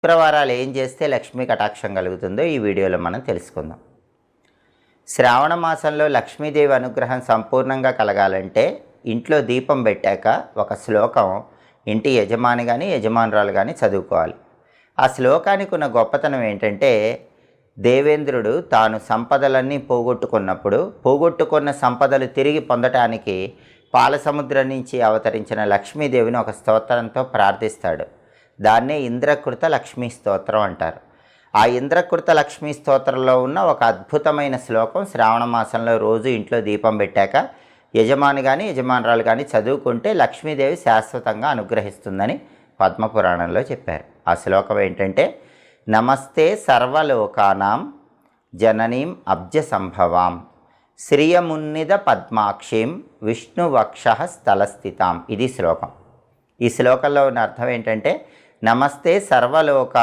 శుక్రవారాలు ఏం చేస్తే లక్ష్మీ కటాక్షం కలుగుతుందో ఈ వీడియోలో మనం తెలుసుకుందాం. శ్రావణ మాసంలో లక్ష్మీదేవి అనుగ్రహం సంపూర్ణంగా కలగాలంటే ఇంట్లో దీపం పెట్టాక ఒక శ్లోకం ఇంటి యజమాని కానీ యజమానురాలు కానీ చదువుకోవాలి. ఆ శ్లోకానికి ఉన్న గొప్పతనం ఏంటంటే, దేవేంద్రుడు తాను సంపదలన్నీ పోగొట్టుకున్న సంపదలు తిరిగి పొందటానికి పాలసముద్రం నుంచి అవతరించిన లక్ష్మీదేవిని ఒక స్తోత్రంతో ప్రార్థిస్తాడు. దాన్నే ఇంద్రకృత లక్ష్మీ స్తోత్రం అంటారు. ఆ ఇంద్రకృత లక్ష్మీ స్తోత్రంలో ఉన్న ఒక అద్భుతమైన శ్లోకం శ్రావణ మాసంలో రోజు ఇంట్లో దీపం పెట్టాక యజమాని కానీ యజమానురాలు కానీ చదువుకుంటే లక్ష్మీదేవి శాశ్వతంగా అనుగ్రహిస్తుందని పద్మపురాణంలో చెప్పారు. ఆ శ్లోకం ఏంటంటే, నమస్తే సర్వలోకానాం జననీం అబ్జ సంభవాం శ్రియమున్నిద పద్మాక్షీం విష్ణువక్ష స్థలస్థితాం. ఇది శ్లోకం. ఈ శ్లోకంలో ఉన్న అర్థం ఏంటంటే, నమస్తే సర్వలోక